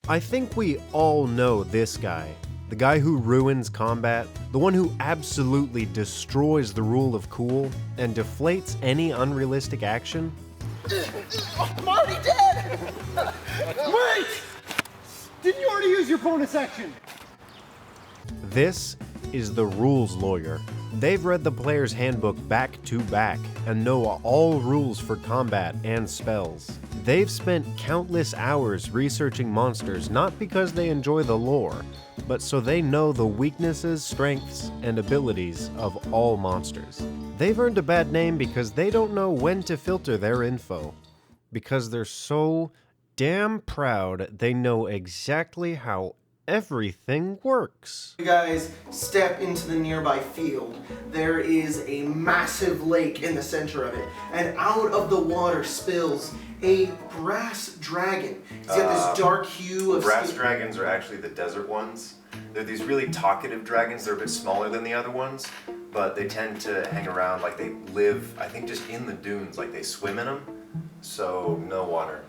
I think we all know this guy. The guy who ruins combat, the one who absolutely destroys the rule of cool and deflates any unrealistic action. I'm already dead! Wait! Didn't you already use your bonus action? This is the rules lawyer. They've read the player's handbook back to back and know all rules for combat and spells. They've spent countless hours researching monsters not because they enjoy the lore, but so they know the weaknesses, strengths, and abilities of all monsters. They've earned a bad name because they don't know when to filter their info. Because they're so damn proud they know exactly how everything works. You guys step into the nearby field. There is a massive lake in the center of it, and out of the water spills a brass dragon. He's got this dark hue of brass skin. dragons are actually the desert ones. They're these really talkative dragons. They're a bit smaller than the other ones, but they tend to hang around, like they live, I think, just in the dunes, like they swim in them, so no water.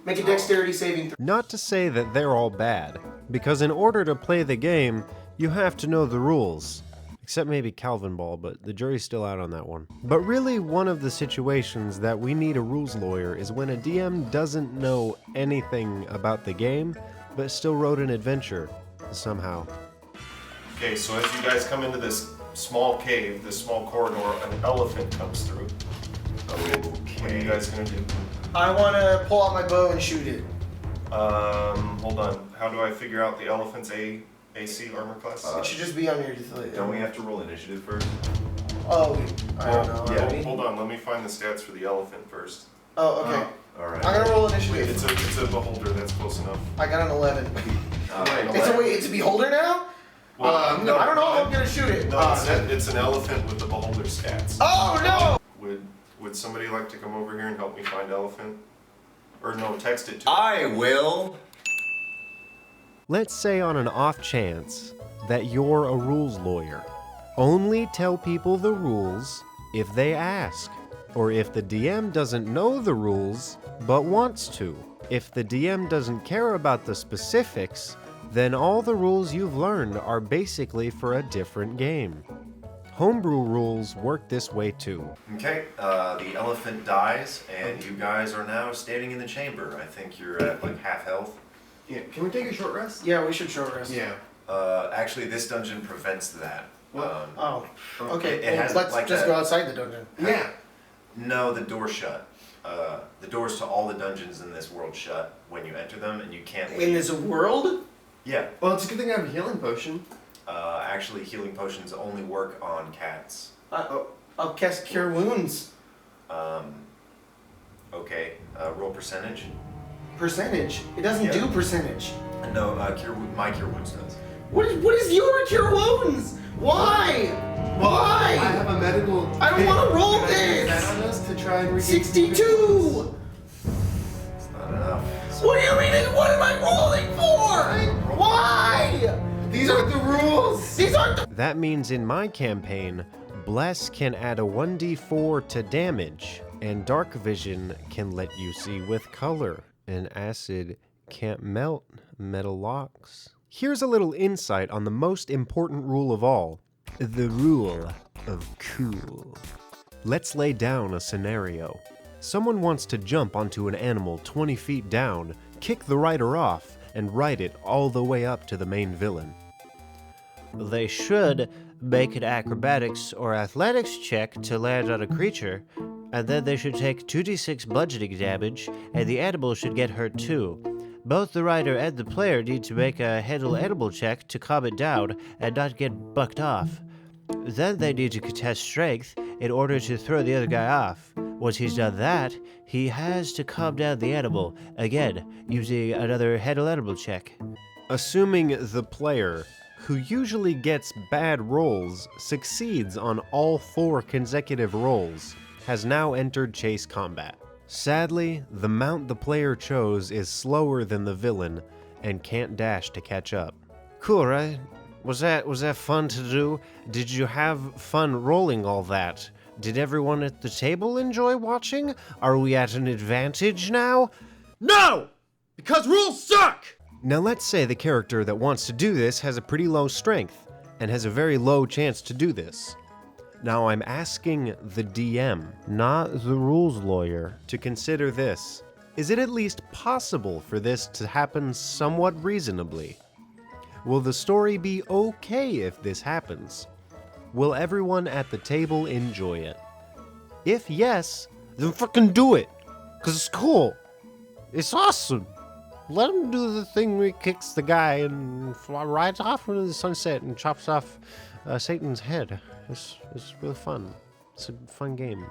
Make a dexterity saving throw. Not to say that they're all bad, because in order to play the game, you have to know the rules. Except maybe Calvin Ball, but the jury's still out on that one. But really, one of the situations that we need a rules lawyer is when a DM doesn't know anything about the game, but still wrote an adventure, somehow. Okay, so as you guys come into this small cave, this small corridor, an elephant comes through. Okay. What are you guys gonna do? I want to pull out my bow and shoot it. Hold on. How do I figure out the elephant's AC armor class? It should just be on your display. Don't we have to roll initiative first? Oh, I don't know. yeah. Maybe? Hold on, let me find the stats for the elephant first. Oh, okay. Alright. I'm gonna roll Wait, initiative. it's a beholder, that's close enough. I got an 11. Alright. It's a beholder now? Well, no, I don't know if I'm gonna shoot it. No, it's an elephant with the beholder stats. Oh no! Would somebody like to come over here and help me find elephant? Or no, text it to me. I will. Let's say on an off chance that you're a rules lawyer. Only tell people the rules if they ask, or if the DM doesn't know the rules but wants to. If the DM doesn't care about the specifics, then all the rules you've learned are basically for a different game. Homebrew rules work this way too. Okay, the elephant dies, and you guys are now standing in the chamber. I think you're at like half health. Yeah, can we take a short rest? Yeah, we should short rest. Yeah. Actually, this dungeon prevents that. Oh, okay. It has, Let's like, just that- go outside the dungeon. Yeah. No, the door's shut. The doors to all the dungeons in this world shut when you enter them, and you can't leave. In this world? Yeah. Well, it's a good thing I have a healing potion. Actually, healing potions only work on cats. I'll cast Cure Wounds. Okay. Roll percentage. Percentage. It doesn't do percentage. No, my cure wounds does. What is your Cure Wounds? Why? Why? I have a medical. I don't want to roll Can I use this. that on us to try and regain 62. It's not enough. What do you mean? What am I rolling for? Why? These aren't the rules. These aren't. That means in my campaign, Bless can add a 1d4 to damage, and Dark Vision can let you see with color, and Acid can't melt metal locks. Here's a little insight on the most important rule of all, the rule of cool. Let's lay down a scenario. Someone wants to jump onto an animal 20 feet down, kick the rider off, and ride it all the way up to the main villain. They should make an acrobatics or athletics check to land on a creature, and then they should take 2d6 bludgeoning damage, and the animal should get hurt too. Both the rider and the player need to make a handle animal check to calm it down and not get bucked off. Then they need to contest strength in order to throw the other guy off. Once he's done that, he has to calm down the animal, again, using another handle animal check. Assuming the player, who usually gets bad rolls, succeeds on all 4 consecutive rolls, has now entered chase combat. Sadly, the mount the player chose is slower than the villain and can't dash to catch up. Cool, right? Was that fun to do? Did you have fun rolling all that? Did everyone at the table enjoy watching? Are we at an advantage now? No! Because rules suck! Now let's say the character that wants to do this has a pretty low strength and has a very low chance to do this. Now I'm asking the DM, not the rules lawyer, to consider this. Is it at least possible for this to happen somewhat reasonably? Will the story be okay if this happens? Will everyone at the table enjoy it? If yes, then fucking do it, 'cause it's cool. It's awesome. Let him do the thing where he kicks the guy and rides off into the sunset and chops off Satan's head. It's really fun. It's a fun game.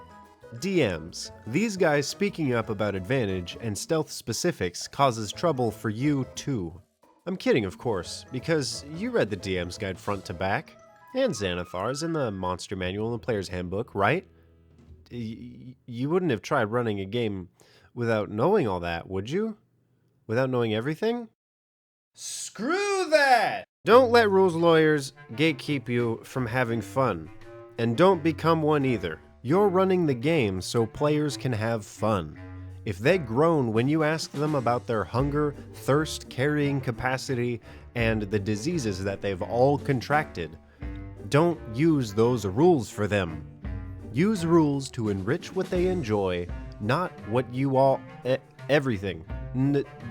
DMs. These guys speaking up about advantage and stealth specifics causes trouble for you too. I'm kidding, of course, because you read the DM's guide front to back, and Xanathar's in the monster manual and the player's handbook, right? You wouldn't have tried running a game without knowing all that, would you? Without knowing everything? Screw that! Don't let rules lawyers gatekeep you from having fun. And don't become one either. You're running the game so players can have fun. If they groan when you ask them about their hunger, thirst, carrying capacity, and the diseases that they've all contracted, don't use those rules for them. Use rules to enrich what they enjoy, not what you all... everything.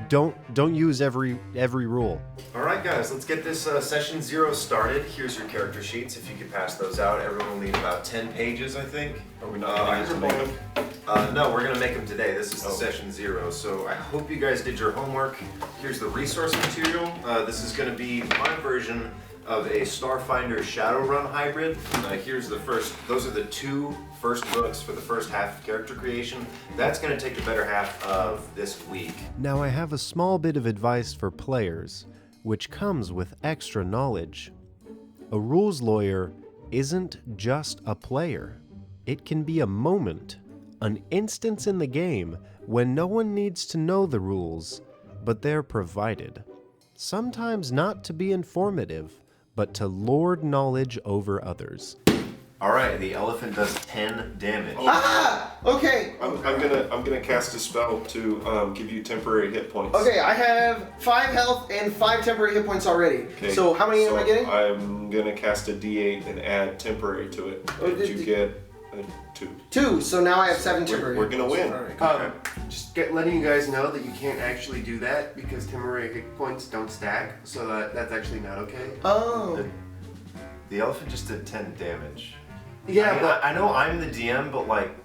Don't use every rule. All right, guys, let's get this session 0 started. Here's your character sheets. If you could pass those out, everyone will need about 10 pages, I think. Are we not going to make them? No, we're gonna make them today. This is the session 0, so I hope you guys did your homework. Here's the resource material. This is gonna be my version of a Starfinder Shadowrun hybrid. Here's the first. Those are the 2 first books for the first half of character creation. That's gonna take the better half of this week. Now I have a small bit of advice for players, which comes with extra knowledge. A rules lawyer isn't just a player. It can be a moment, an instance in the game when no one needs to know the rules, but they're provided. Sometimes not to be informative, but to lord knowledge over others. All right, the elephant does 10 damage. Ah! Okay. I'm gonna cast a spell to give you temporary hit points. Okay, I have 5 health and 5 temporary hit points already. Okay, So how many am I getting? I'm gonna cast a D8 and add temporary to it. Oh, And you get a 2. 2. So now I have 7 temporary. We're gonna win. Just letting you guys know that you can't actually do that because temporary hit points don't stack, so that's actually not okay. Oh. The elephant just did 10 damage. Yeah, I mean, but I know I'm the DM, but like,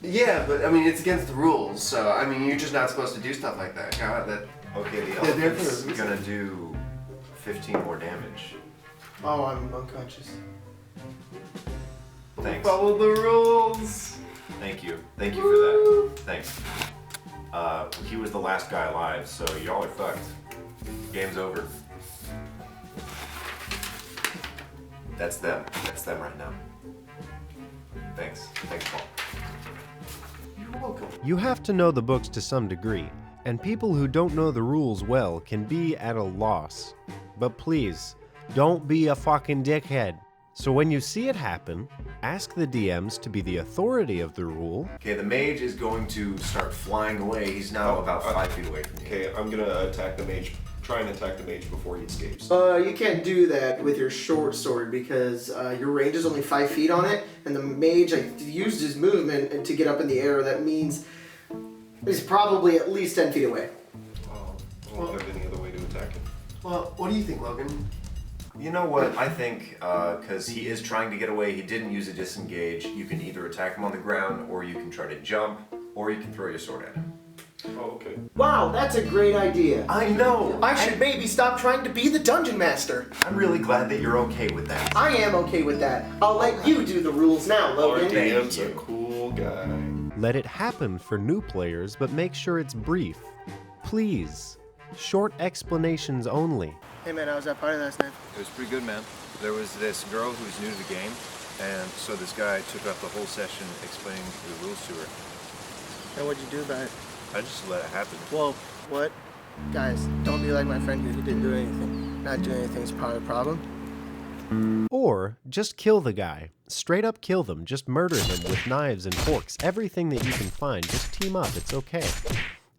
I mean it's against the rules, so I mean you're just not supposed to do stuff like that. God, that okay, the They're there for a elephant's reason. gonna do 15 more damage. Oh, I'm unconscious. Thanks. follow the rules. Thank you. Thank you for that. Thanks. He was the last guy alive, so y'all are fucked. Game's over. That's them. That's them right now. Thanks. Thanks, Paul. You're welcome. You have to know the books to some degree, and people who don't know the rules well can be at a loss. But please, don't be a fucking dickhead. So when you see it happen, ask the DMs to be the authority of the rule. Okay, the mage is going to start flying away. He's now about 5 feet away from you. Okay, I'm gonna attack the mage. Try and attack the mage before he escapes. You can't do that with your short sword because your range is only 5 feet on it, and the mage used his movement to get up in the air. That means he's probably at least 10 feet away. I don't have any other way to attack him. Well, what do you think, Logan? You know what? I think, because he is trying to get away, he didn't use a disengage. You can either attack him on the ground, or you can try to jump, or you can throw your sword at him. Oh, okay. Wow, that's a great idea. I know! I should maybe stop trying to be the dungeon master. I'm really glad that you're okay with that. I am okay with that. I'll let you do the rules now, Our Logan. DM's a cool guy. Let it happen for new players, but make sure it's brief. Please. Short explanations only. Hey man, how was that party last night? It was pretty good, man. There was this girl who was new to the game, and so this guy took up the whole session explaining the rules to her. And what'd you do about it? I just let it happen. Well, what? Guys, don't be like my friend here who didn't do anything. Not doing anything is part of the problem. Or just kill the guy. Straight up kill them. Just murder them with knives and forks. Everything that you can find. Just team up. It's okay.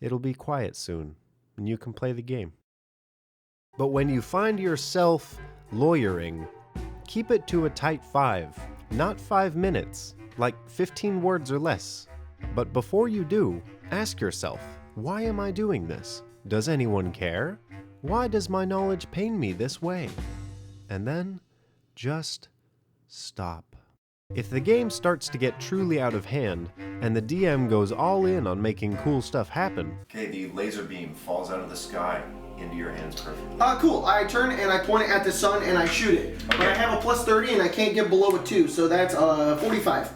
It'll be quiet soon, and you can play the game. But when you find yourself lawyering, keep it to a tight 5, not 5 minutes, like 15 words or less. But before you do, ask yourself, why am I doing this? Does anyone care? Why does my knowledge pain me this way? And then, just stop. If the game starts to get truly out of hand, and the DM goes all in on making cool stuff happen, Okay, the laser beam falls out of the sky into your hands perfectly. Cool. I turn and I point it at the sun and I shoot it. But I have a plus 30 and I can't get below a 2, so that's 45.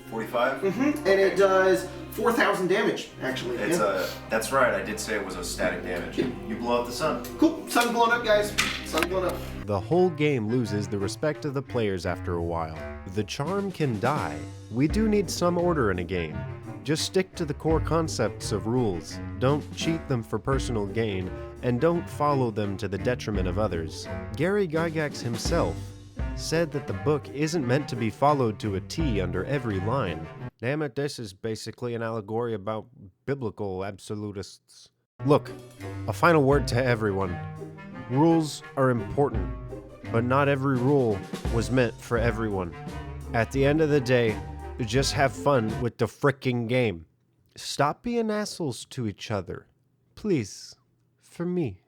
45? And it does 4,000 damage, actually. It's yeah. That's right, I did say it was a static damage. You blow up the sun. Cool. Sun blown up, guys. Sun blown up. the whole game loses the respect of the players after a while. The charm can die. We do need some order in a game. Just stick to the core concepts of rules. Don't cheat them for personal gain, and don't follow them to the detriment of others. Gary Gygax himself said that the book isn't meant to be followed to a T under every line. Damn it, this is basically an allegory about biblical absolutists. Look, a final word to everyone. Rules are important, but not every rule was meant for everyone. At the end of the day, just have fun with the frickin' game. Stop being assholes to each other. Please. For me.